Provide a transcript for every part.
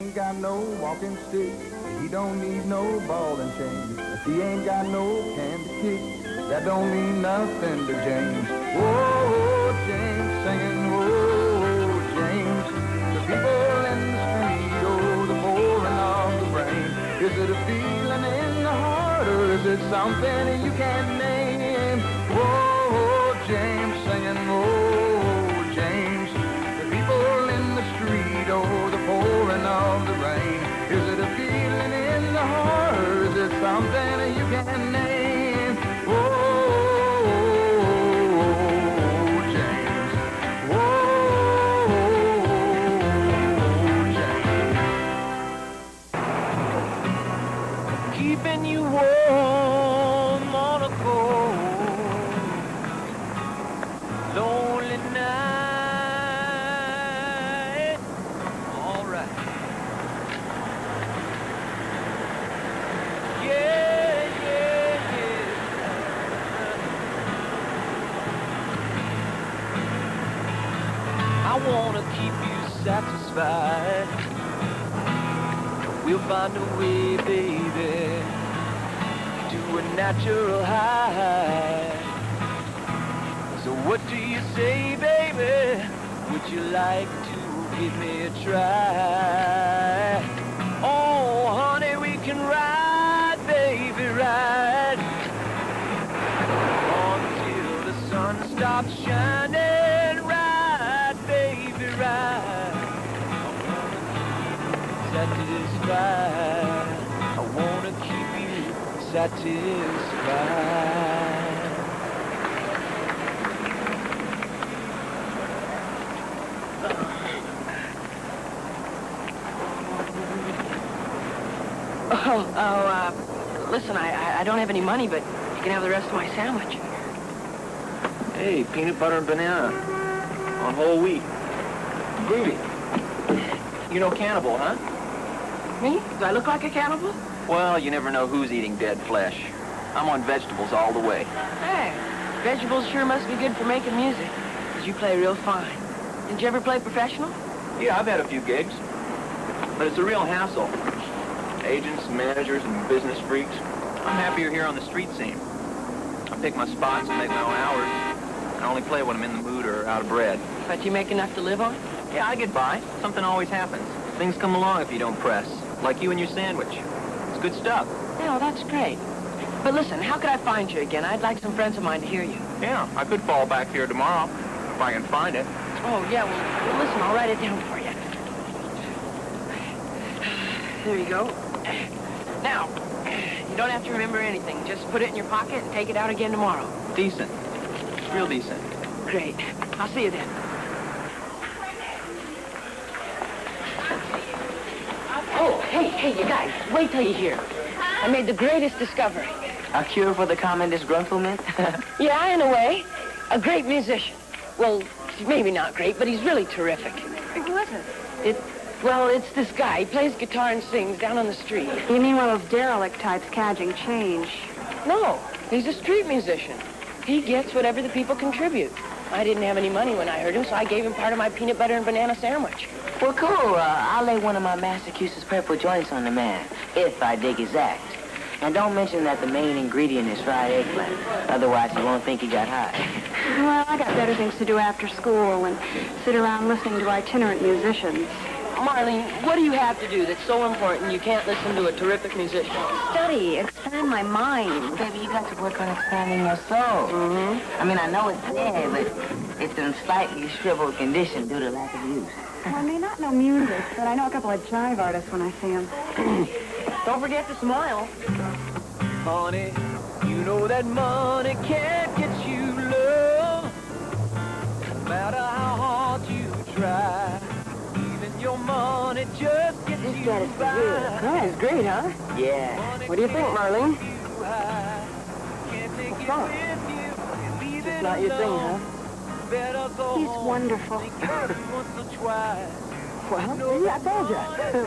Ain't got no walking stick, he don't need no ball and chain. If he ain't got no can to kick, that don't mean nothing to James. Whoa, James singing, whoa, James. The people in the street, oh, the pouring of the rain. Is it a feeling in the heart, or is it something you can't name? Whoa, James singing, whoa, James. The people in the street, oh, the pouring of the rain. Is it a feeling in the heart, or is it something you can't name? Whoa, James. Whoa, James. Keeping you warm on a cold, lonely night. All right. Yeah, yeah, yeah. I wanna keep you satisfied. We'll find a way, baby, to a natural high. So what do you say, baby? Would you like to give me a try? Oh, honey, we can ride, baby, ride until the sun stops shining. Ride, baby, ride. Satisfied. I wanna keep you satisfied. Listen, I don't have any money, but you can have the rest of my sandwich. Hey, peanut butter and banana on whole wheat. Groovy. You know cannibal, huh? Me? Do I look like a cannibal? Well, you never know who's eating dead flesh. I'm on vegetables all the way. Hey, vegetables sure must be good for making music, 'cause you play real fine. Did you ever play professional? Yeah, I've had a few gigs, but it's a real hassle. Agents, managers, and business freaks. I'm happier here on the street scene. I pick my spots and make my own hours. I only play when I'm in the mood or out of bread. But you make enough to live on? Yeah, I get by. Something always happens. Things come along if you don't press. Like you and your sandwich. It's good stuff. Yeah, well, that's great. But listen, how could I find you again? I'd like some friends of mine to hear you. Yeah, I could fall back here tomorrow if I can find it. Oh, yeah, well, listen, I'll write it down for you. There you go. Now, you don't have to remember anything. Just put it in your pocket and take it out again tomorrow. Decent. Real decent. Great. I'll see you then. Oh, hey, you guys, wait till you hear. I made the greatest discovery. A cure for the common disgruntlement? Yeah, in a way. A great musician. Well, maybe not great, but he's really terrific. Who is it? Well, it's this guy. He plays guitar and sings down on the street. You mean one of those derelict types cadging change? No, he's a street musician. He gets whatever the people contribute. I didn't have any money when I heard him, so I gave him part of my peanut butter and banana sandwich. Well, cool. I'll lay one of my Massachusetts purple joints on the man, if I dig his act. And don't mention that the main ingredient is fried eggplant. Otherwise, he won't think he got high. Well, I got better things to do after school than sit around listening to itinerant musicians. Marlene, what do you have to do that's so important you can't listen to a terrific musician? Study, expand my mind. Baby, you got to work on expanding your soul. Mm-hmm. I mean, I know it's there, but it's in slightly shriveled condition due to lack of use. Well, I may not know music, but I know a couple of jive artists when I see them. Don't forget to smile. Honey, you know that money can't get you love. No matter how hard you try. Even your money just gets This you guy is by. That is great, huh? Yeah. What do you think, Marlene? What's wrong? It's not your thing, huh? He's wonderful. Well, see, I told you.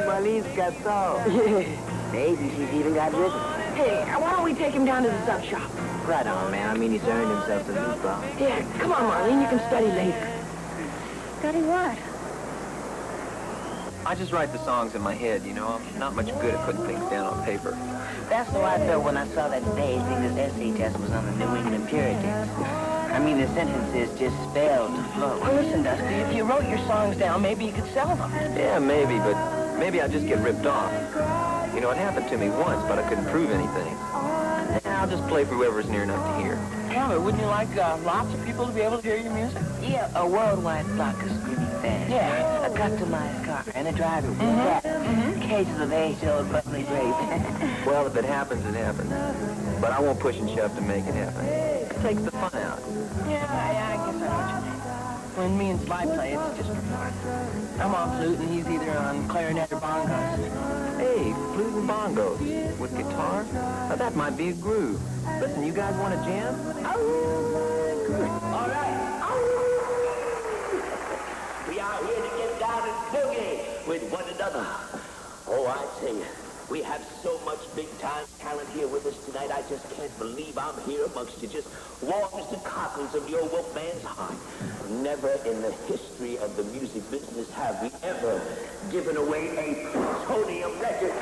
Marlene's got soul. Yeah. The agency's even got rhythm. Hey, why don't we take him down to the sub shop? Right on, man. I mean, he's earned himself some meatball. Yeah, come on, Marlene. You can study later. Study what? I just write the songs in my head, you know. I'm not much good at putting things down on paper. That's how I felt when I saw that today. I think this essay test was on the New England Puritans. I mean, the sentences just spelled to flow. Well, listen, Dusty, if you wrote your songs down, maybe you could sell them. Yeah, maybe, but maybe I just get ripped off. You know, it happened to me once, but I couldn't prove anything. Yeah, I'll just play for whoever's near enough to hear. Yeah, but wouldn't you like lots of people to be able to hear your music? Yeah, a worldwide flock of screaming fans. Yeah. A customized car and a driver with that. Cases of age-old public rape. Well, if it happens, it happens. But I won't push and shove to make it happen. It takes the fun out. Yeah, I guess I know what you mean. When me and Sly play, it's just for fun. I'm on flute and he's either on clarinet or bongos. Hey, flute and bongos with guitar? Now, that might be a groove. Listen, you guys want to jam? All right. We are here to get down and boogie with one another. Oh, I tell you, we have so much big-time talent here with us tonight. I just can't believe I'm here amongst you. Just warms the cockles of your Wolfman's heart. Never in the history of the music business have we ever given away a plutonium record.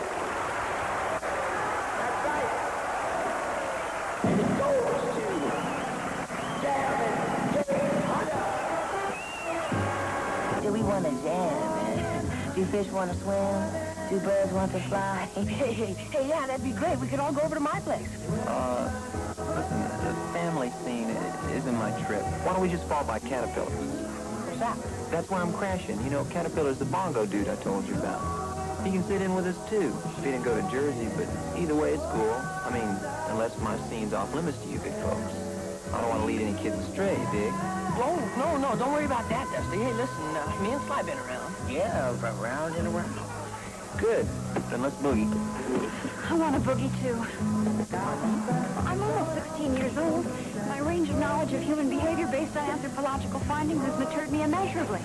That's right. And it goes to Gavin J. Hunter. Do we want to jam, man? Do fish want to swim? Do birds want to fly? Hey, yeah, that'd be great. We could all go over to my place. Listen, the family scene isn't my trip. Why don't we just fall by Caterpillar? Where's that? That's where I'm crashing. You know, Caterpillar's the bongo dude I told you about. He can sit in with us, too. He didn't go to Jersey, but either way, it's cool. I mean, unless my scene's off limits to you good folks. I don't want to lead any kids astray, Dig. No, don't worry about that, Dusty. Hey, listen, me and Sly been around. Yeah, around and around. Good. Then let's boogie. I want a boogie, too. I'm almost 16 years old. My range of knowledge of human behavior based on anthropological findings has matured me immeasurably.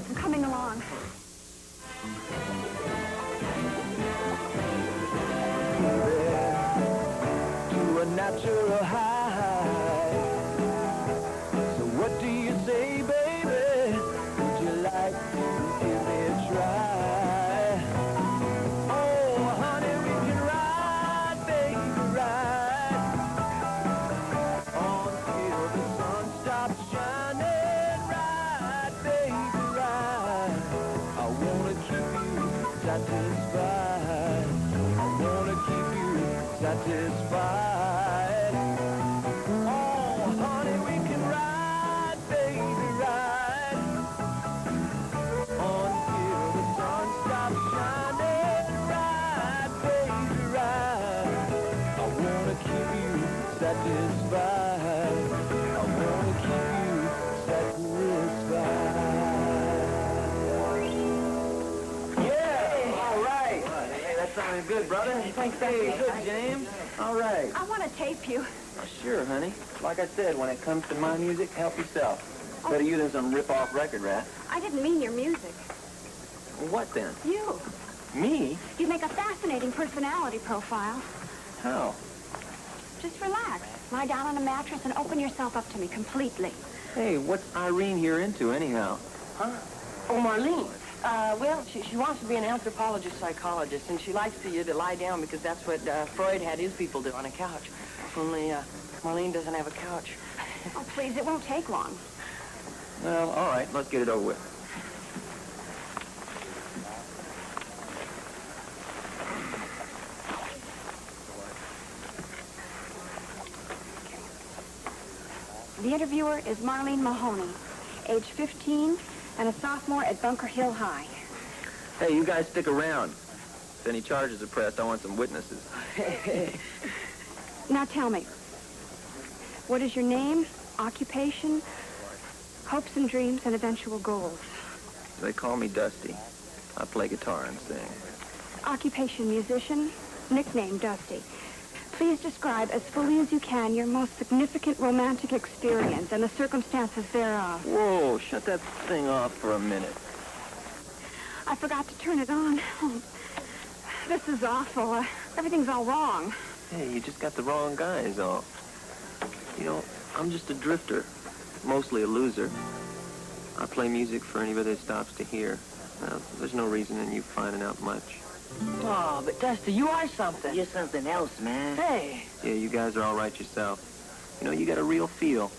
I'm coming along. To a natural high. So what do you say, baby? Would you like to give me a try? Oh, honey, we can ride, baby, ride. Until the sun stops shining, ride, baby, ride. I wanna keep you satisfied. I wanna keep you satisfied. Oh, honey, we can ride, baby, ride. Until the sun stops shining, ride, baby, ride. I wanna keep you satisfied. I wanna keep you satisfied. Yeah, all right. Hey, that sounded good, brother. Thanks, Hey, Dusty. good, James. All right. I want to tape you. Sure, honey. Like I said, when it comes to my music, help yourself. Better you than some rip-off record rat. I didn't mean your music. What then? You. Me? You make a fascinating personality profile. How? Just relax. Lie down on a mattress and open yourself up to me completely. Hey, what's Irene here into anyhow? Huh? Oh, Marlene. Well, she wants to be an anthropologist psychologist, and she likes for you to lie down because that's what Freud had his people do on a couch. Only Marlene doesn't have a couch. Oh, please, it won't take long. Well, all right, let's get it over with. The interviewer is Marlene Mahoney, age 15, and a sophomore at Bunker Hill High. Hey, you guys stick around. If any charges are pressed, I want some witnesses. Now tell me, what is your name, occupation, hopes and dreams, and eventual goals? They call me Dusty. I play guitar and sing. Occupation musician, nickname Dusty. Please describe as fully as you can your most significant romantic experience and the circumstances thereof. Whoa, shut that thing off for a minute. I forgot to turn it on. Oh, this is awful. Everything's all wrong. Hey, you just got the wrong guys on. You know, I'm just a drifter, mostly a loser. I play music for anybody that stops to hear. Well, there's no reason in you finding out much. Oh, but Dusty, you are something. You're something else, man. Hey. Yeah, you guys are all right yourself. You know, you got a real feel.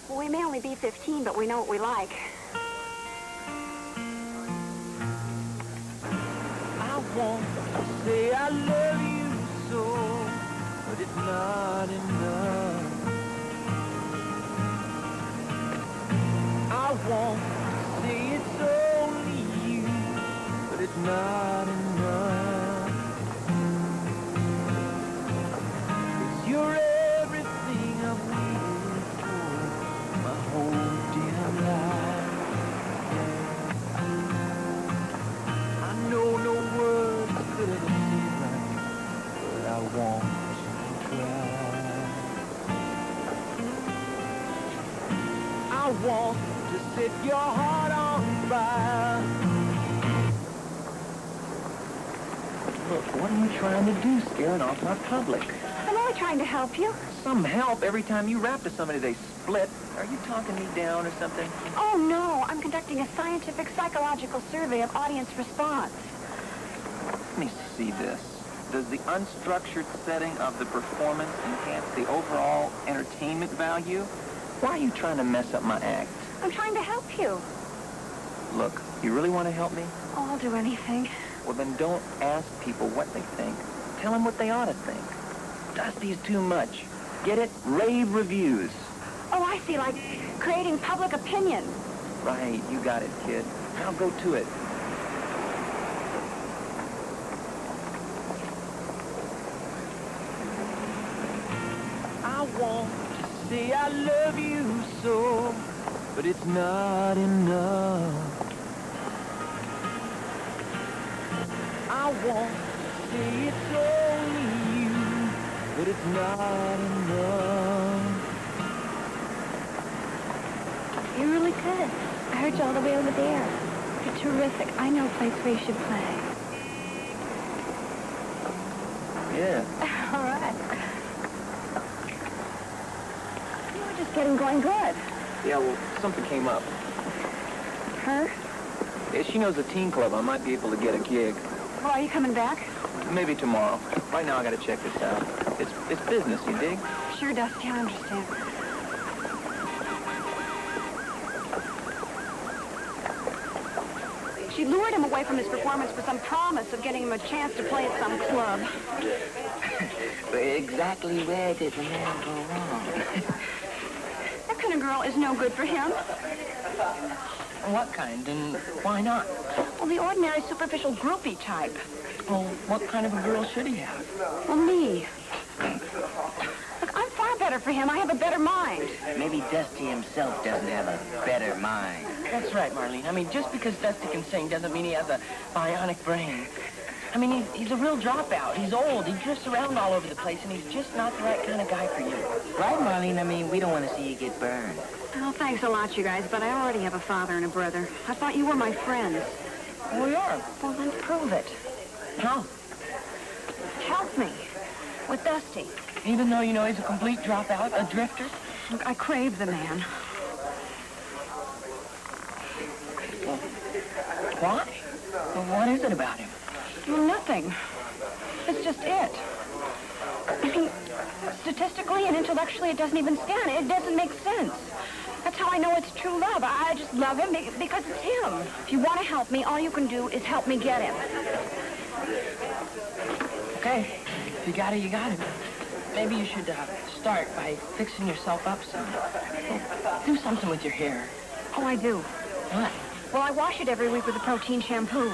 Well, we may only be 15, but we know what we like. I want to say I love you so, but it's not enough. I want to say it's only you, but it's not enough. 'Cause you're everything I've waited for my whole damn life. I know no words could ever say right, but I want to try. I want to set your heart on fire. Look, what are you trying to do, scaring off my public? I'm only trying to help you. Some help. Every time you rap to somebody, they split. Are you talking me down or something? Oh, no. I'm conducting a scientific psychological survey of audience response. Let me see this. Does the unstructured setting of the performance enhance the overall entertainment value? Why are you trying to mess up my act? I'm trying to help you. Look, you really want to help me? Oh, I'll do anything. Well, then don't ask people what they think. Tell them what they ought to think. Dusty's too much. Get it? Rave reviews. Oh, I see, like creating public opinion. Right, you got it, kid. Now go to it. I want to say I love you so, but it's not enough. I want to say it's only you, but it's not enough. You're really good. I heard you all the way over there. You're terrific. I know a place where you should play. Yeah. All right. You were just getting going good. Yeah, well, something came up. Her? Yeah, she knows a teen club. I might be able to get a gig. Well, are you coming back? Maybe tomorrow. Right now, I gotta check this out. It's business, you dig? Sure, Dusty, I understand. She lured him away from his performance for some promise of getting him a chance to play at some club. But exactly where did the man go wrong? That kind of girl is no good for him. What kind, and why not? Well, the ordinary superficial groupie type. Well, what kind of a girl should he have? Well, me. Look, I'm far better for him. I have a better mind. Maybe Dusty himself doesn't have a better mind. That's right, Marlene. I mean, just because Dusty can sing doesn't mean he has a bionic brain. I mean, he's a real dropout. He's old. He drifts around all over the place, and he's just not the right kind of guy for you. Right, Marlene? I mean, we don't want to see you get burned. Oh, thanks a lot, you guys, but I already have a father and a brother. I thought you were my friends. We are. Well, then prove it. How? Help me. With Dusty. Even though you know he's a complete dropout, a drifter? Look, I crave the man. Why? Well, what is it about him? Well, nothing. It's just it. I mean, statistically and intellectually, it doesn't even stand. It doesn't make sense. That's how I know it's true love. I just love him because it's him. If you want to help me, all you can do is help me get him. Okay. If you got it, you got it. Maybe you should start by fixing yourself up some. Do something with your hair. Oh, I do. What? Well, I wash it every week with a protein shampoo.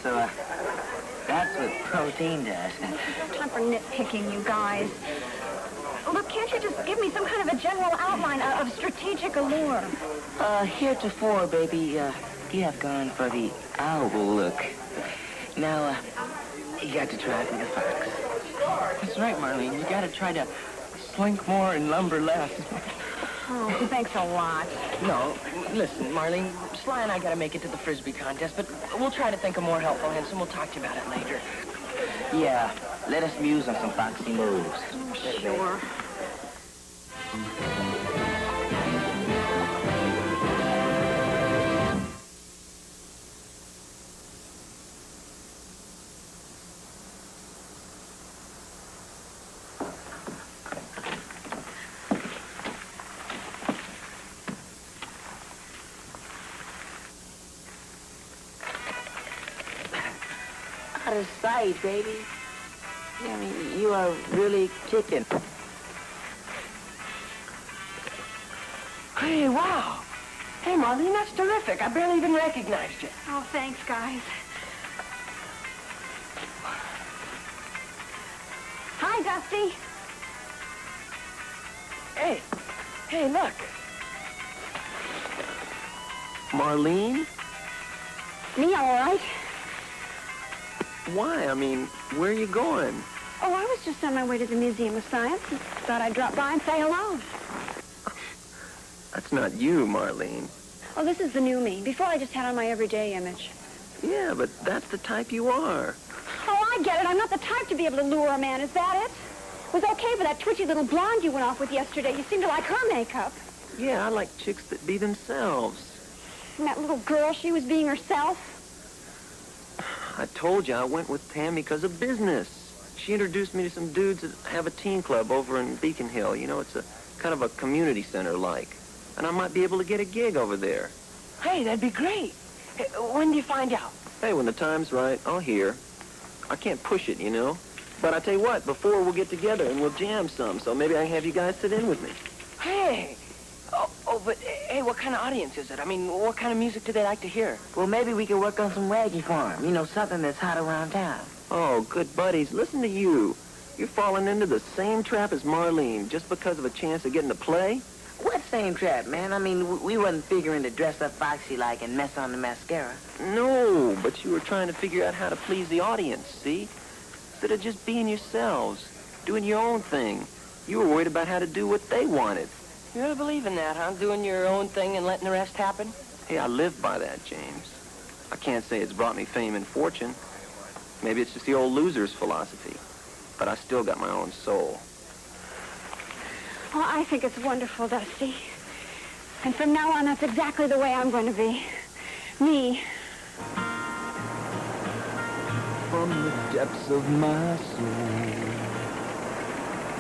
So, that's what protein does. No time for nitpicking, you guys. Look, can't you just give me some kind of a general outline of strategic allure? Heretofore, baby, you have gone for the owl look. Now, you got to try for the fox. That's right, Marlene. You gotta try to slink more and lumber less. Oh, thanks a lot. No, listen, Marlene, Sly and I gotta make it to the Frisbee contest, but we'll try to think of more helpful hints, and we'll talk to you about it later. Yeah, let us muse on some foxy moves. Sure. Out of sight, baby. Yeah, I mean, you are really kicking. Hey, wow. Hey, Marlene, that's terrific. I barely even recognized you. Oh, thanks, guys. Hi, Dusty. Hey, look. Marlene? Me, all right? Why? I mean, where are you going? Oh, I was just on my way to the Museum of Science and thought I'd drop by and say hello. That's not you, Marlene. Oh, this is the new me. Before I just had on my everyday image. Yeah, but that's the type you are. Oh, I get it. I'm not the type to be able to lure a man. Is that it? It was okay for that twitchy little blonde you went off with yesterday. You seemed to like her makeup. Yeah, I like chicks that be themselves. And that little girl, she was being herself. I told you I went with Pam because of business. She introduced me to some dudes that have a teen club over in Beacon Hill. You know, it's a kind of a community center like. And I might be able to get a gig over there. Hey, that'd be great. Hey, when do you find out? Hey, when the time's right, I'll hear. I can't push it, you know. But I tell you what, before we'll get together and we'll jam some, so maybe I can have you guys sit in with me. Hey. But hey, what kind of audience is it? I mean, what kind of music do they like to hear? Well, maybe we could work on some raggy farm. You know, something that's hot around town. Oh, good buddies, listen to you. You're falling into the same trap as Marlene just because of a chance of getting to play? What same trap, man? I mean, we wasn't figuring to dress up foxy-like and mess on the mascara. No, but you were trying to figure out how to please the audience, see? Instead of just being yourselves, doing your own thing. You were worried about how to do what they wanted. You really believe in that, huh? Doing your own thing and letting the rest happen? Hey, I live by that, James. I can't say it's brought me fame and fortune. Maybe it's just the old loser's philosophy. But I still got my own soul. Oh, I think it's wonderful, Dusty. And from now on, that's exactly the way I'm going to be. Me. From the depths of my soul,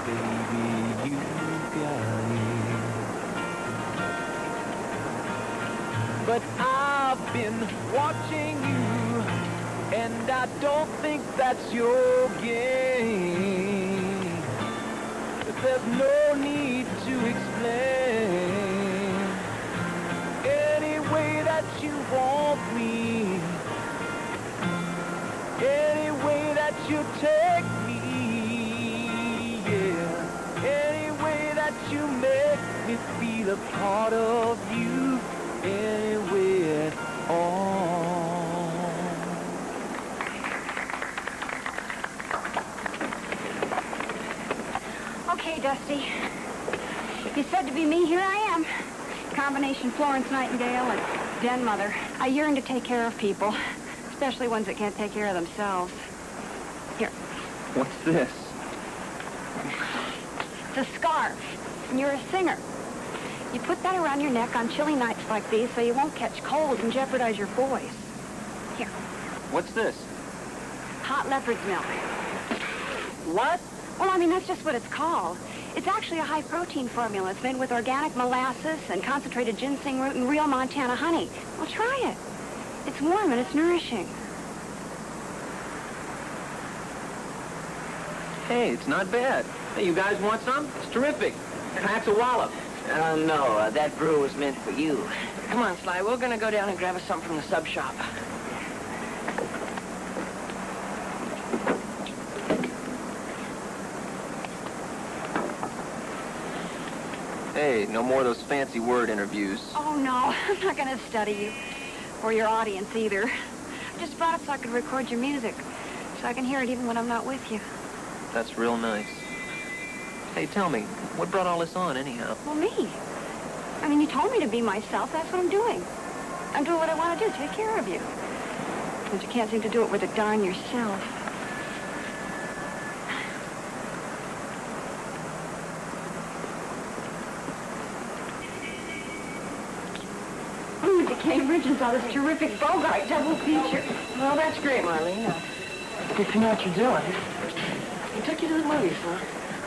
baby, you got it. But I've been watching you, and I don't think that's your game. But there's no need to explain. Any way that you want me, any way that you take me, yeah. Any way that you make me feel a part of you, anyway at all. Okay, Dusty. You said to be me, here I am. Combination Florence Nightingale and den mother. I yearn to take care of people, especially ones that can't take care of themselves. Here. What's this? It's a scarf, and you're a singer. You put that around your neck on chilly nights like these so you won't catch cold and jeopardize your voice. Here. What's this? Hot leopard's milk. What? Well, I mean, that's just what it's called. It's actually a high-protein formula. It's made with organic molasses and concentrated ginseng root and real Montana honey. Well, try it. It's warm and it's nourishing. Hey, it's not bad. Hey, you guys want some? It's terrific. That's a wallop. No, that brew was meant for you. Come on, Sly. We're going to go down and grab us something from the sub shop. Hey, no more of those fancy word interviews. Oh, no. I'm not going to study you. Or your audience, either. I just brought it so I could record your music. So I can hear it even when I'm not with you. That's real nice. Hey, tell me, what brought all this on, anyhow? Well, me. I mean, you told me to be myself. That's what I'm doing. I'm doing what I want to do, take care of you. But you can't seem to do it with a darn yourself. We went to Cambridge and saw this terrific Bogart double feature. Well, that's great, Marlene. If you know what you're doing. He took you to the movies, huh?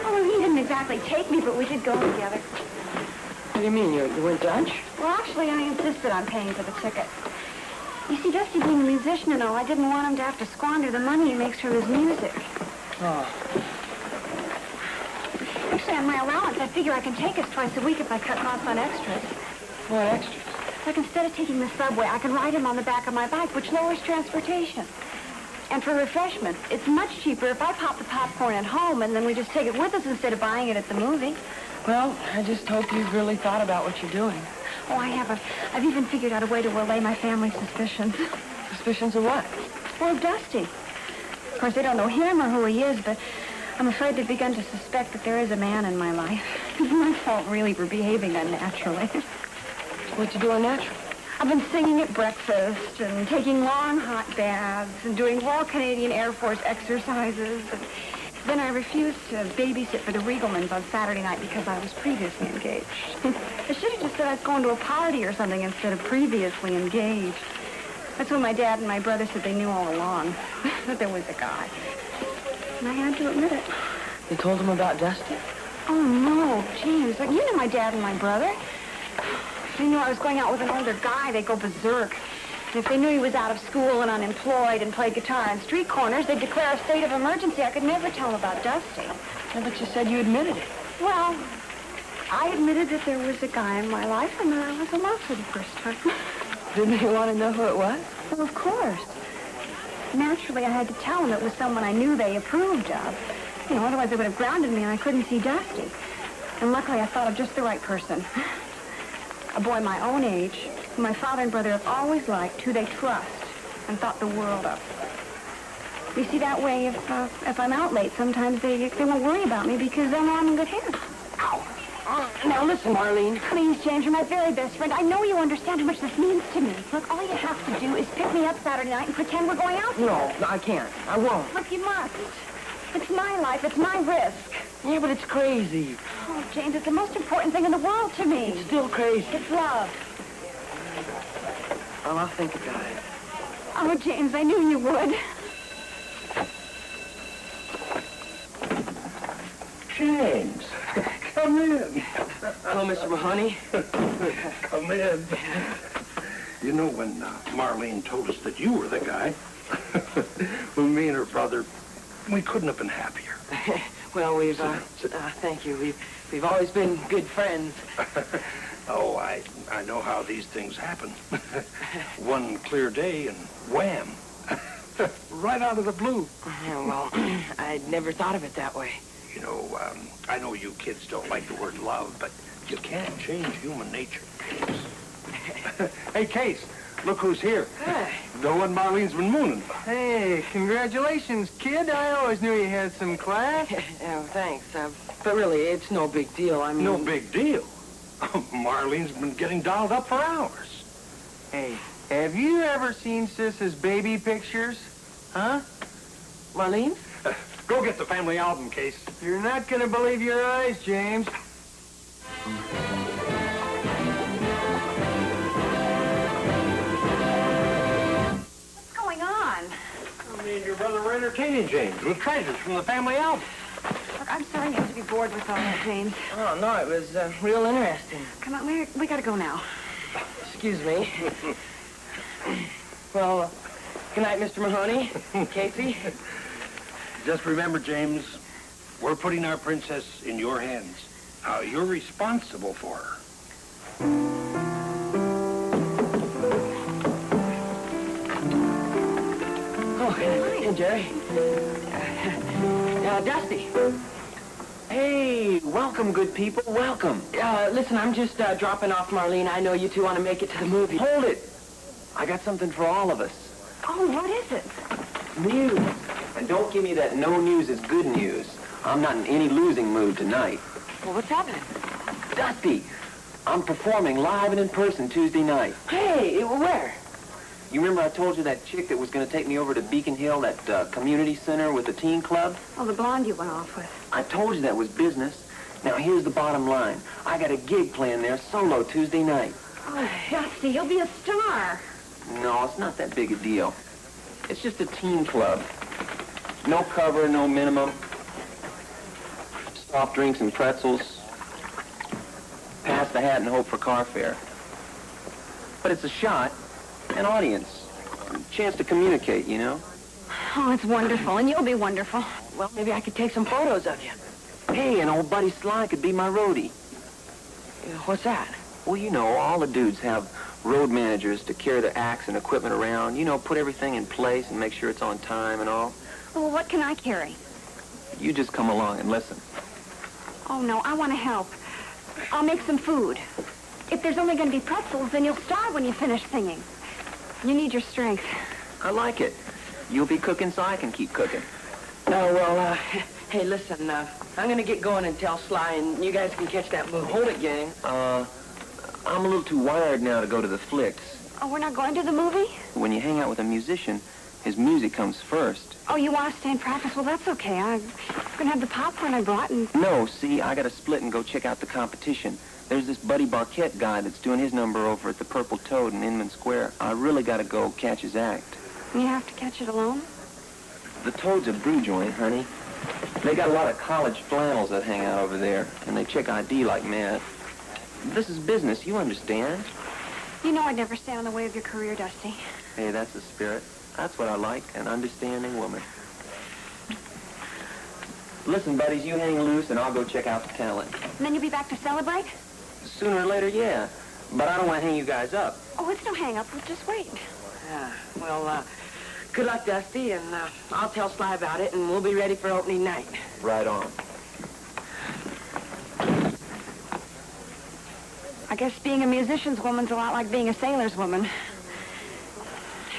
Oh, he didn't exactly take me, but we did go together. What do you mean? You went Dutch? Well, actually, I insisted on paying for the ticket. You see, Dusty being a musician and all, I didn't want him to have to squander the money he makes from his music. Oh. Actually, on my allowance, I figure I can take us twice a week if I cut costs on extras. What extras? Like instead of taking the subway, I can ride him on the back of my bike, which lowers transportation. And for refreshments, it's much cheaper if I pop the popcorn at home and then we just take it with us instead of buying it at the movie. Well, I just hope you've really thought about what you're doing. Oh, I have. I've even figured out a way to allay my family's suspicions. Suspicions of what? Well, of Dusty. Of course, they don't know him or who he is, but I'm afraid they've begun to suspect that there is a man in my life. It's my fault, really, for behaving unnaturally. What you doing natural? I've been singing at breakfast and taking long hot baths and doing Royal Canadian Air Force exercises. And then I refused to babysit for the Riegelmans on Saturday night because I was previously engaged. I should have just said I was going to a party or something instead of previously engaged. That's when my dad and my brother said they knew all along that there was a guy. And I had to admit it. You told them about Dusty? Oh, no, James. Like, you know my dad and my brother. If they knew I was going out with an older guy, they'd go berserk. And if they knew he was out of school and unemployed and played guitar on street corners, they'd declare a state of emergency. I could never tell them about Dusty. Yeah, but you said you admitted it. Well, I admitted that there was a guy in my life and that I was in love for the first time. Didn't you want to know who it was? Well, of course. Naturally, I had to tell them it was someone I knew they approved of. You know, otherwise they would have grounded me and I couldn't see Dusty. And luckily, I thought of just the right person. A boy my own age, who my father and brother have always liked, who they trust and thought the world of. You see, that way, if I'm out late, sometimes they won't worry about me because they'll know I'm in good hands. Now, listen, Marlene. Please, James, you're my very best friend. I know you understand how much this means to me. Look, all you have to do is pick me up Saturday night and pretend we're going out. No, I can't. I won't. Look, you must. It's my life. It's my risk. Yeah, but it's crazy. Oh, James, it's the most important thing in the world to me. It's still crazy. It's love. Well, I'll think about it. Oh, James, I knew you would. James, come in. Hello, Mr. Mahoney. Come in. You know, when Marlene told us that you were the guy, well, me and her brother, we couldn't have been happier. Well, we've, thank you. We've always been good friends. Oh, I know how these things happen. One clear day and wham. Right out of the blue. Yeah, well, I'd never thought of it that way. You know, I know you kids don't like the word love, but you can't change human nature, James. Hey, Case, look who's here. Hi. The one Marlene's been mooning. Hey, congratulations, kid. I always knew you had some class. Oh, thanks. But really, it's no big deal. I mean... No big deal. Marlene's been getting dolled up for hours. Hey, have you ever seen Sis's baby pictures? Huh? Marlene? Go get the family album, Case. You're not gonna believe your eyes, James. What's going on? I mean, your brother were entertaining James with treasures from the family album. Look, I'm sorry you have to be bored with all that, James. Oh, no, it was real interesting. Come on, we gotta go now. Excuse me. Well, good night, Mr. Mahoney. Casey. Just remember, James, we're putting our princess in your hands. You're responsible for her. Oh, hey, Jerry. Dusty. Hey, welcome, good people, welcome. Listen, I'm just dropping off Marlene. I know you two want to make it to the movie. Hold it. I got something for all of us. Oh, what is it? News. And don't give me that no news is good news. I'm not in any losing mood tonight. Well, what's happening? Dusty, I'm performing live and in person Tuesday night. Hey, where? You remember I told you that chick that was going to take me over to Beacon Hill, that community center with the teen club? Oh, the blonde you went off with. I told you that was business. Now, here's the bottom line. I got a gig playing there solo Tuesday night. Oh, Dusty, you'll be a star. No, it's not that big a deal. It's just a teen club. No cover, no minimum. Soft drinks and pretzels. Pass the hat and hope for car fare. But it's a shot, an audience, chance to communicate, you know? Oh, it's wonderful, and you'll be wonderful. Well, maybe I could take some photos of you. Hey, and old buddy Sly could be my roadie. What's that? Well, you know, all the dudes have road managers to carry their acts and equipment around. You know, put everything in place and make sure it's on time and all. Well, what can I carry? You just come along and listen. Oh, no, I want to help. I'll make some food. If there's only going to be pretzels, then you'll starve when you finish singing. You need your strength. I like it. You'll be cooking so I can keep cooking. Hey, listen, I'm going to get going and tell Sly, and you guys can catch that movie. Hold it, gang. I'm a little too wired now to go to the flicks. Oh, we're not going to the movie? When you hang out with a musician, his music comes first. Oh, you want to stay and practice? Well, that's okay. I'm going to have the popcorn I brought and... No, see, I got to split and go check out the competition. There's this Buddy Barquette guy that's doing his number over at the Purple Toad in Inman Square. I really got to go catch his act. You have to catch it alone? The Toad's a brew joint, honey. They got a lot of college flannels that hang out over there, and they check ID like mad. This is business, you understand? You know I'd never stand in the way of your career, Dusty. Hey, that's the spirit. That's what I like, an understanding woman. Listen, buddies, you hang loose, and I'll go check out the talent. And then you'll be back to celebrate? Sooner or later, yeah. But I don't want to hang you guys up. Oh, it's no hang-up. We'll just wait. Yeah, well, good luck, Dusty, and I'll tell Sly about it, and we'll be ready for opening night. Right on. I guess being a musician's woman's a lot like being a sailor's woman.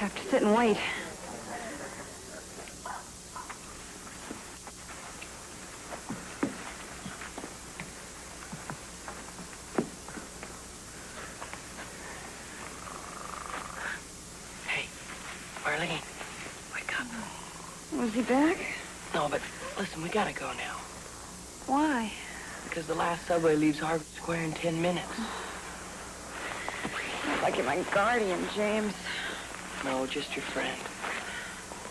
Have to sit and wait. Hey, Marlene, wake up. Was he back? No, but listen, we gotta go now. Why? Because the last subway leaves Harvard Square in 10 minutes. Like you're my guardian, James. No, just your friend.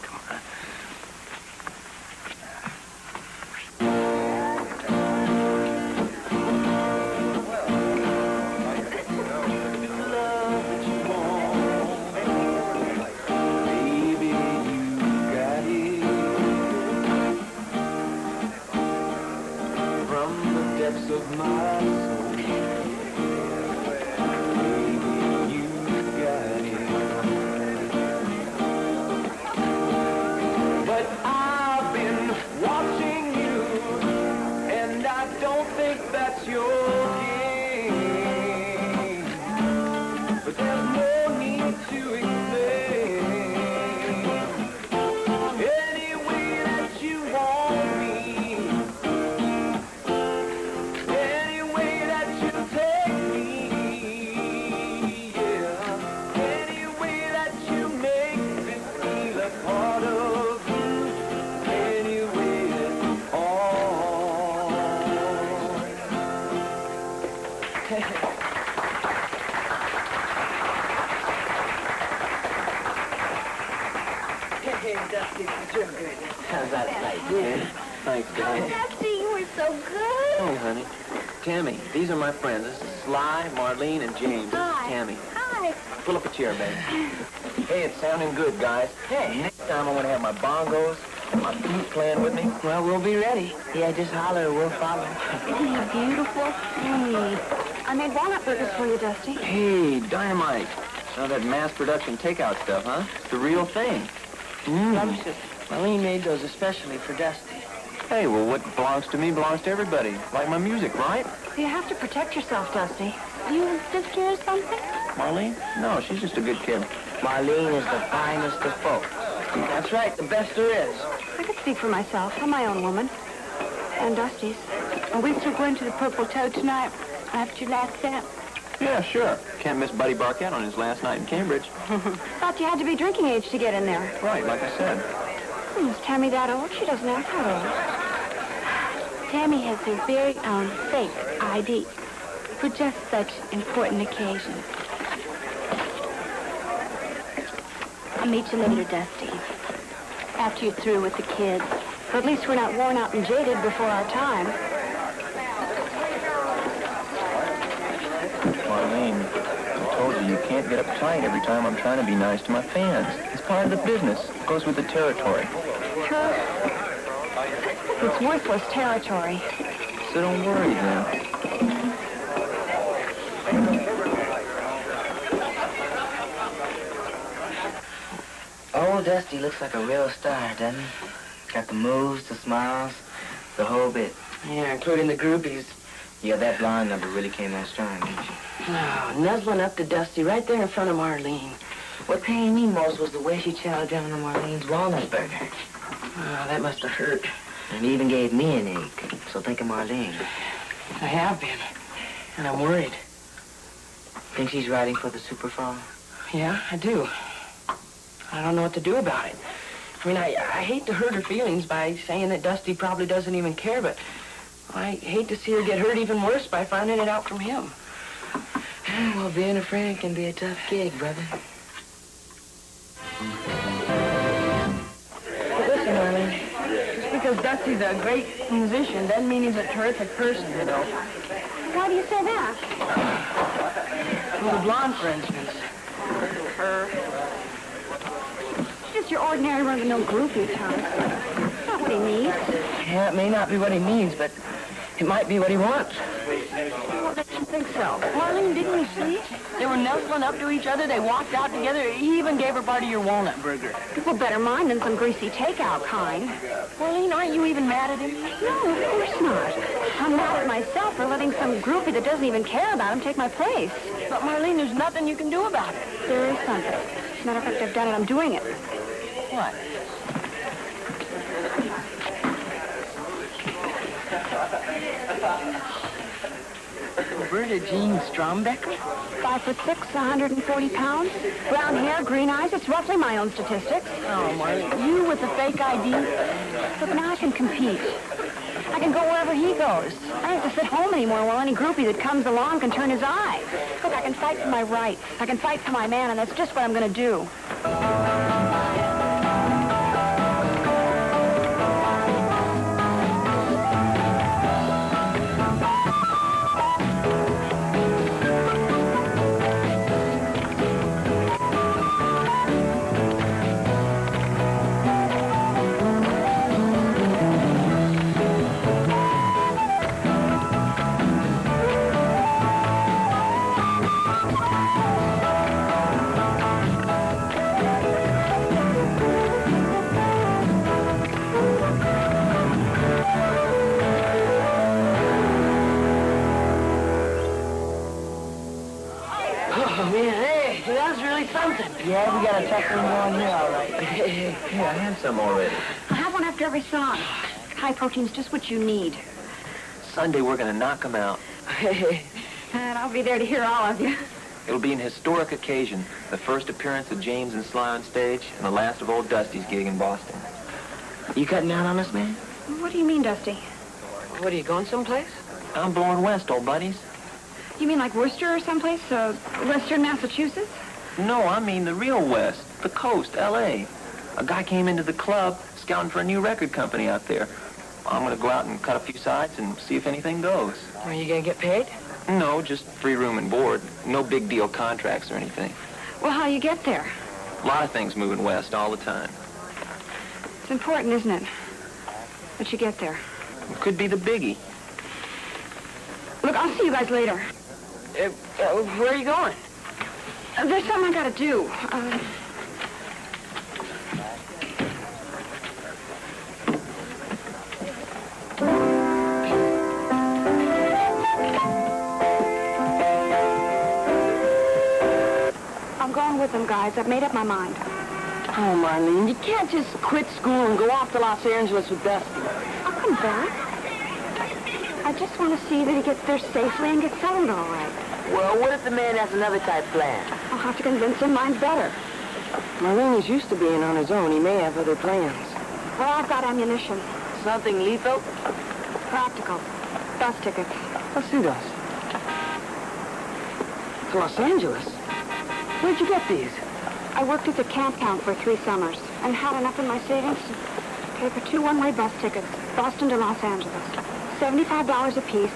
Come on. Of my soul, baby, you got it. But I've been watching you, and I don't think that's your game. But there's no need to explain. Any way that you want me, How's that like? Yeah. Thanks, Oh, Danny. Dusty, you were so good. Hey, honey. Tammy, these are my friends. This is Sly, Marlene, and James. This is Hi. Tammy. Hi. Pull up a chair, baby. Hey, it's sounding good, guys. Hey, next time I want to have my bongos and my flute playing with me. Well, we'll be ready. Yeah, just holler, we'll follow. Isn't he beautiful? I made walnut burgers for you, Dusty. Hey, dynamite. Now that mass production takeout stuff, huh? It's the real thing. Delicious. Marlene made those especially for Dusty. Hey, well, what belongs to me belongs to everybody. Like my music, right? You have to protect yourself, Dusty. You a sister or something? Marlene? No, she's just a good kid. Marlene is the finest of folk. That's right, the best there is. I could speak for myself. I'm my own woman. And Dusty's. Are we still going to the Purple Toad tonight after your last set? Yeah, sure. Can't miss Buddy Barquette on his last night in Cambridge. Thought you had to be drinking age to get in there. Right, like I said. Is Tammy that old? She doesn't act that old. Tammy has her very own fake ID for just such important occasions. I'll meet you later, Dusty. After you're through with the kids. Or at least we're not worn out and jaded before our time. Marlene, I told you you can't get uptight every time I'm trying to be nice to my fans. It's part of the business. It goes with the territory. It's worthless territory. So don't worry then. Oh, Dusty looks like a real star, doesn't he? Got the moves, the smiles, the whole bit. Yeah, including the groupies. Yeah, that blonde number really came on strong, didn't she? Oh, nuzzling up to Dusty right there in front of Marlene. What pained me most was the way she chowed down on Marlene's walnut burger. Oh, that must have hurt. And even gave me an ache. So think of Marlene. I have been. And I'm worried. Think she's riding for the Superfall? Yeah, I do. I don't know what to do about it. I mean, I hate to hurt her feelings by saying that Dusty probably doesn't even care, but I hate to see her get hurt even worse by finding it out from him. Well, being a friend can be a tough gig, brother. But listen, Marlene, just because Dusty's a great musician doesn't mean he's a terrific person, you know. Why do you say that? Well, the blonde, for instance. Her. Just your ordinary run-of-the-mill groupie, Tom. Not what he needs. Yeah, it may not be what he needs, but it might be what he wants. Well, don't you think so? Marlene, didn't you see? They were nuzzling up to each other. They walked out together. He even gave her part of your walnut burger. Well, better mine than some greasy takeout kind. Marlene, aren't you even mad at him? No, of course not. I'm mad at myself for letting some groupie that doesn't even care about him take my place. But, Marlene, there's nothing you can do about it. There is something. As a matter of fact, I've done it. I'm doing it. What? Roberta Jean Strombecker? 5'6", 140 pounds. Brown hair, green eyes. It's roughly my own statistics. Oh, Marlene, you with the fake ID? Look, now I can compete. I can go wherever he goes. I don't have to sit home anymore while any groupie that comes along can turn his eye. Look, I can fight for my rights. I can fight for my man, and that's just what I'm going to do. Yeah, we got a tough one going here, all right. Hey, I had some already. I'll have one after every song. High protein's just what you need. Sunday, we're going to knock 'em out. And I'll be there to hear all of you. It'll be an historic occasion. The first appearance of James and Sly on stage, and the last of old Dusty's gig in Boston. You cutting down on us, man? What do you mean, Dusty? What, are you going someplace? I'm blowing west, old buddies. You mean like Worcester or someplace? Western Massachusetts? No, I mean the real west, the coast, L.A. A guy came into the club scouting for a new record company out there. I'm going to go out and cut a few sides and see if anything goes. Are you going to get paid? No, just free room and board. No big deal contracts or anything. Well, how you get there? A lot of things moving west all the time. It's important, isn't it? That you get there. It could be the biggie. Look, I'll see you guys later. Where are you going? There's something I gotta do. I'm going with them, guys. I've made up my mind. Oh, Marlene, you can't just quit school and go off to Los Angeles with Dusty. I'll come back. I just want to see that he gets there safely and gets settled all right. Well, what if the man has another type plan? I'll have to convince him mine's better. Marlene is used to being on his own. He may have other plans. Well, I've got ammunition. Something lethal? Practical. Bus tickets. Let's see those. To Los Angeles? Where'd you get these? I worked at the camp town for 3 summers and had enough in my savings to pay for 2 one-way bus tickets, Boston to Los Angeles. $75 apiece,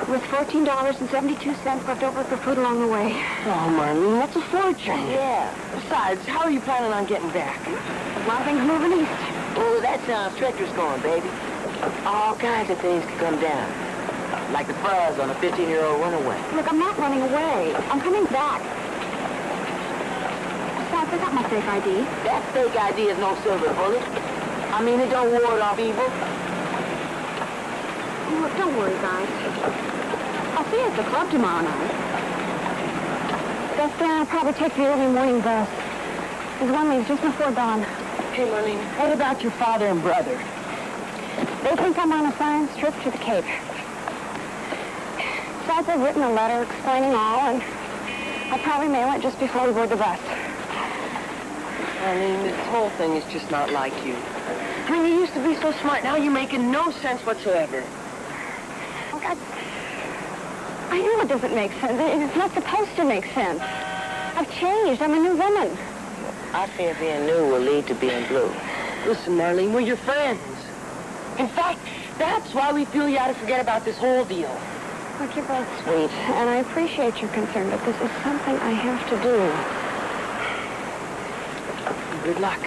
With $14.72 left over for food along the way. Oh, Marlene, that's a fortune. Yeah. Besides, how are you planning on getting back? A lot of things moving east. Oh, that sounds treacherous going, baby. All kinds of things could come down. Like the fuzz on a 15-year-old runaway. Look, I'm not running away. I'm coming back. Besides, I got my fake ID. That fake ID is no silver bullet. I mean, it don't ward off evil. Look, don't worry, guys. I'll see you at the club tomorrow night. Dusty, I'll probably take the early morning bus. There's one leaves just before dawn. Hey, Marlene, what about your father and brother? They think I'm on a science trip to the Cape. Besides, I've written a letter explaining all, and I'll probably mail it just before we board the bus. Marlene, this whole thing is just not like you. I mean, you used to be so smart. Now you're making no sense whatsoever. Look, I know it doesn't make sense. It's not supposed to make sense. I've changed. I'm a new woman. I fear being new will lead to being blue. Listen, Marlene, we're your friends. In fact, that's why we feel you ought to forget about this whole deal. Look, you're both sweet, and I appreciate your concern, but this is something I have to do. Good luck.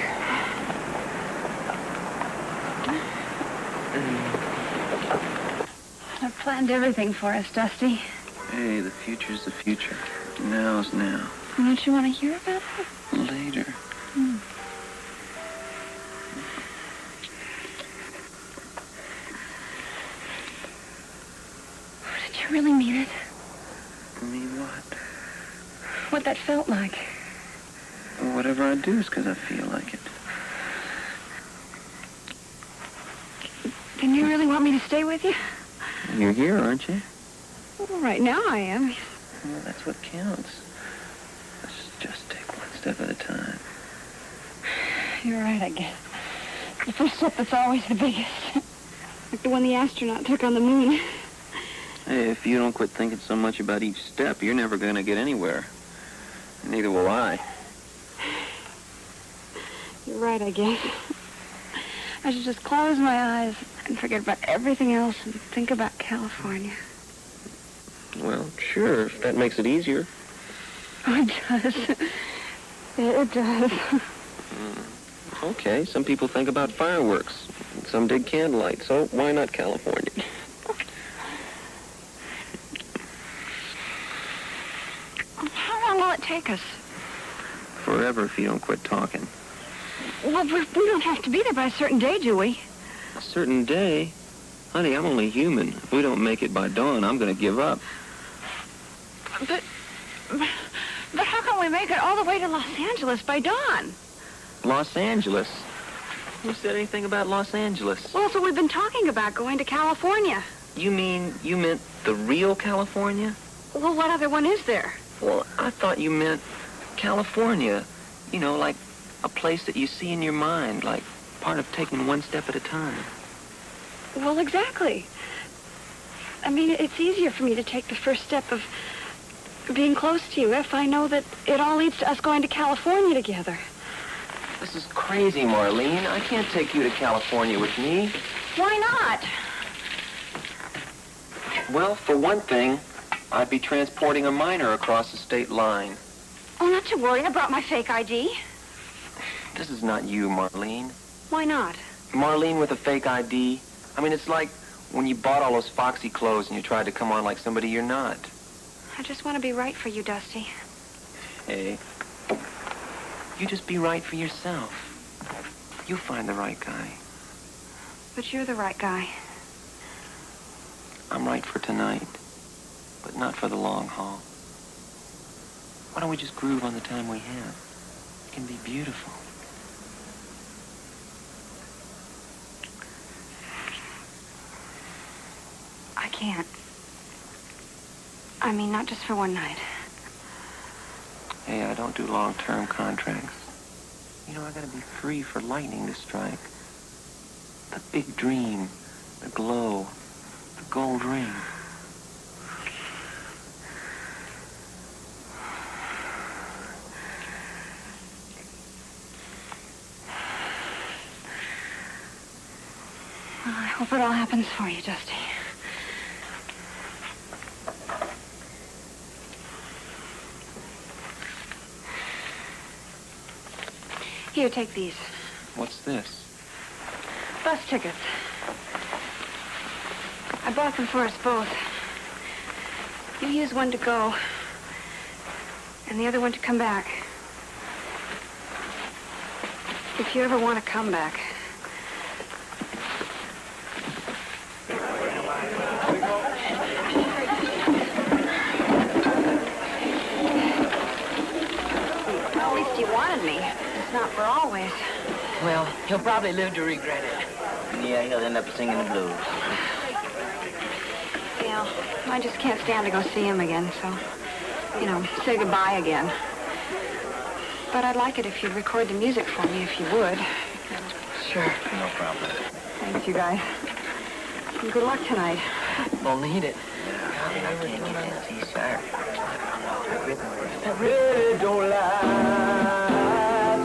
I've planned everything for us, Dusty. Hey, the future's the future. Now's now. Don't you want to hear about it? Later. Did you really mean it? Mean what? What that felt like? Whatever I do is because I feel like it. Then you really want me to stay with you? You're here, aren't you? Well, right now I am. Well, that's what counts. Let's just take one step at a time. You're right, I guess. The first step that's always the biggest. Like the one the astronaut took on the moon. Hey, if you don't quit thinking so much about each step, you're never going to get anywhere. Neither will I. You're right, I guess. I should just close my eyes and forget about everything else and think about California. Well, sure, if that makes it easier. Oh, it does. It does. Okay, some people think about fireworks. Some dig candlelight, so why not California? How long will it take us? Forever if you don't quit talking. Well, we don't have to be there by a certain day, do we? A certain day? Honey, I'm only human. If we don't make it by dawn, I'm going to give up. But how can we make it all the way to Los Angeles by dawn? Los Angeles? Who said anything about Los Angeles? Well, that's what we've been talking about, going to California. You meant the real California? Well, what other one is there? Well, I thought you meant California. You know, like a place that you see in your mind, like part of taking one step at a time. Well, exactly. I mean, it's easier for me to take the first step of being close to you if I know that it all leads to us going to California together. This is crazy, Marlene. I can't take you to California with me. Why not? Well, for one thing, I'd be transporting a minor across the state line. Oh, not to worry. I brought my fake ID. This is not you, Marlene. Why not? Marlene with a fake ID. I mean, it's like when you bought all those foxy clothes and you tried to come on like somebody you're not. I just want to be right for you, Dusty. Hey, you just be right for yourself. You'll find the right guy. But you're the right guy. I'm right for tonight, but not for the long haul. Why don't we just groove on the time we have? It can be beautiful. I can't. I mean, not just for one night. Hey, I don't do long-term contracts. You know, I gotta be free for lightning to strike. The big dream, the glow, the gold ring. Well, I hope it all happens for you, Dusty. Here, take these. What's this? Bus tickets. I bought them for us both. You use one to go, and the other one to come back. If you ever want to come back. Well, at least you wanted me. It's not for always. Well, he'll probably live to regret it. Yeah, he'll end up singing the blues. Yeah, I just can't stand to go see him again, so, say goodbye again. But I'd like it if you'd record the music for me, if you would. Sure. No problem. Thanks, you guys. And good luck tonight. We'll need it. Baby, don't lie,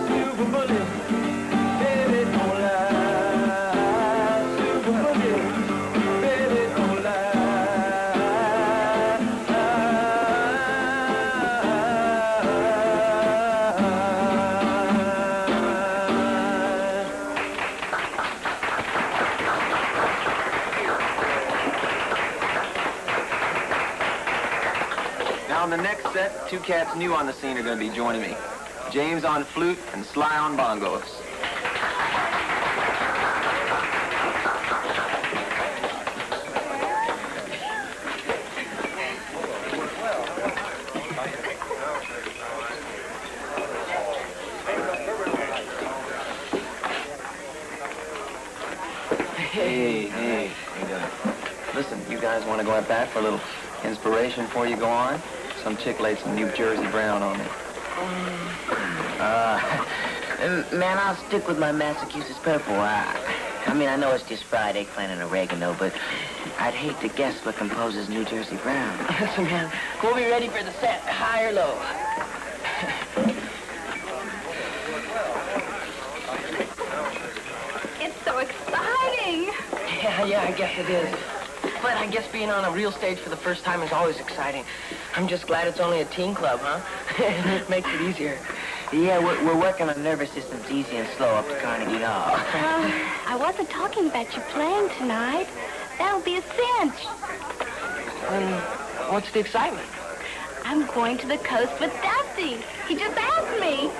silver bullet. Baby, don't lie, silver bullet. Baby, don't Now, in the next set, two cats new on the scene are going to be joining me. James on flute and Sly on bongos. Hey, how you doing? Listen, you guys want to go at that for a little inspiration before you go on? Some chick laid some New Jersey Brown on me. Man, I'll stick with my Massachusetts Purple. I know it's just fried eggplant and oregano, but I'd hate to guess what composes New Jersey Brown. Listen, man, we'll be ready for the set, high or low. It's so exciting. Yeah, I guess it is. But I guess being on a real stage for the first time is always exciting. I'm just glad it's only a teen club, huh? It makes it easier. Yeah, we're working on nervous systems easy and slow up to Carnegie Hall. I wasn't talking about you playing tonight. That'll be a cinch. What's the excitement? I'm going to the coast with Dusty. He just asked me.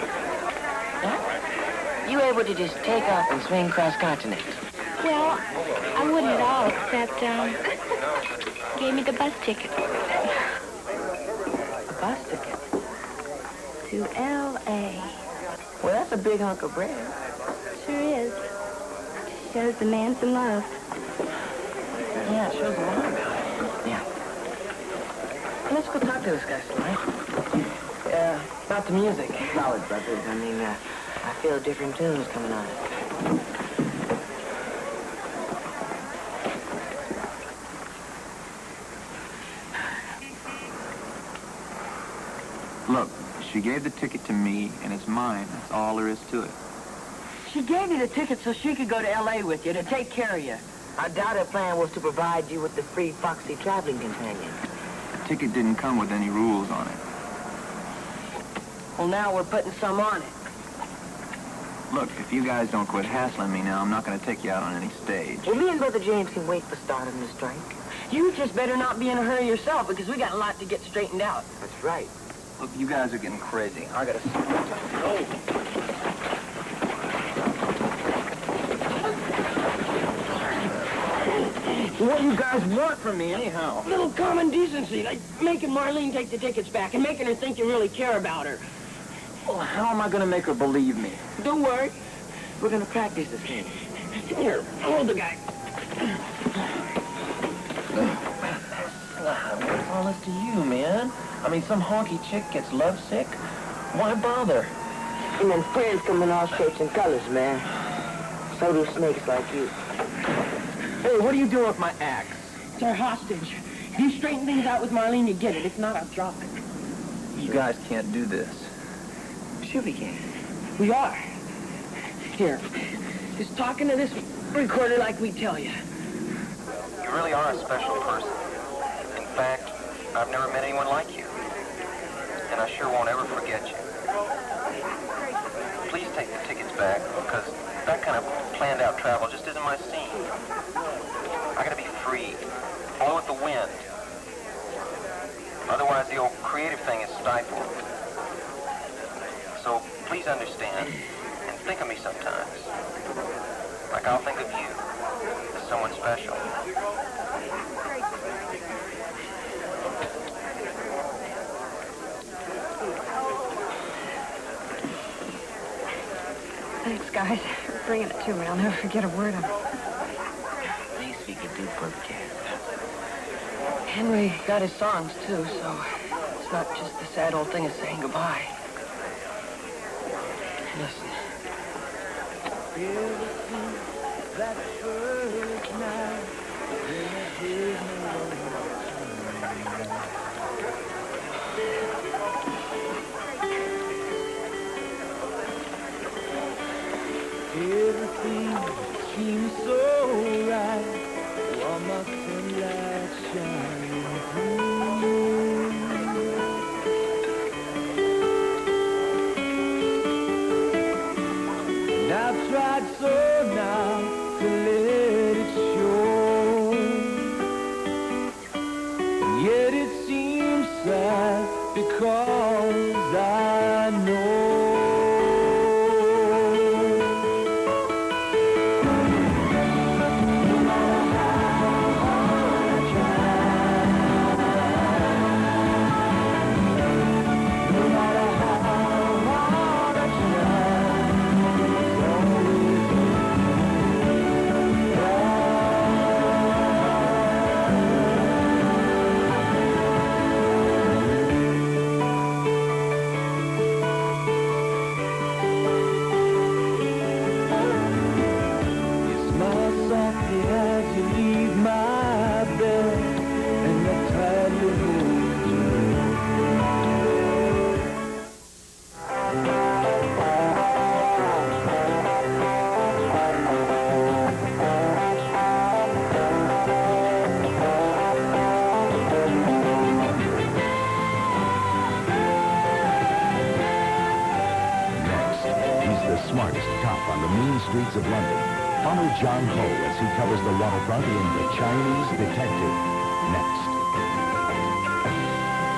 You able to just take off and swing cross-continent? Well, I wouldn't at all, except, gave me the bus ticket. A bus ticket. To L.A. Well, that's a big hunk of bread. Sure is. Shows the man's in love. Yeah, it shows a lot about it. Yeah. Let's go talk to this guy, Sly. About the music. Solid, brothers. I feel different tunes coming on. Look, she gave the ticket to me, and it's mine. That's all there is to it. She gave you the ticket so she could go to L.A. with you, to take care of you. I doubt her plan was to provide you with the free Foxy traveling companion. The ticket didn't come with any rules on it. Well, now we're putting some on it. Look, if you guys don't quit hassling me now, I'm not going to take you out on any stage. Well, me and Brother James can wait for stardom to strike. You just better not be in a hurry yourself, because we got a lot to get straightened out. That's right. Look, you guys are getting crazy. I got to... What do you guys want from me, anyhow? A little common decency, like making Marlene take the tickets back and making her think you really care about her. Well, how am I going to make her believe me? Don't worry. We're going to practice this thing. Here, hold the guy. What's all this to you, man? I mean, some honky chick gets lovesick. Why bother? And then friends come in all shapes and colors, man. So do snakes like you. Hey, what are you doing with my axe? It's our hostage. If you straighten things out with Marlene, you get it. If not, I'll drop it. You guys can't do this. Sure we can. We are. Here, just talking to this recorder like we tell you. You really are a special person. In fact, I've never met anyone like you. And I sure won't ever forget you. Please take the tickets back, because that kind of planned out travel just isn't my scene. I gotta be free, follow with the wind. Otherwise, the old creative thing is stifled. So please understand, and think of me sometimes, like I'll think of you as someone special. Thanks, guys, for bringing it to me. I'll never forget a word of it. Least we could do for the cat. Henry got his songs, too, so it's not just the sad old thing of saying goodbye. Listen. That first night, everything seems so right while my sunlight shining through. And I've tried so now to let it show, and yet it seems sad because I know. As you leave my bed and the tide you hold you. Next, he's the smartest cop on the mean streets of London. Follow John Ho as he covers the waterfront in The Chinese Detective.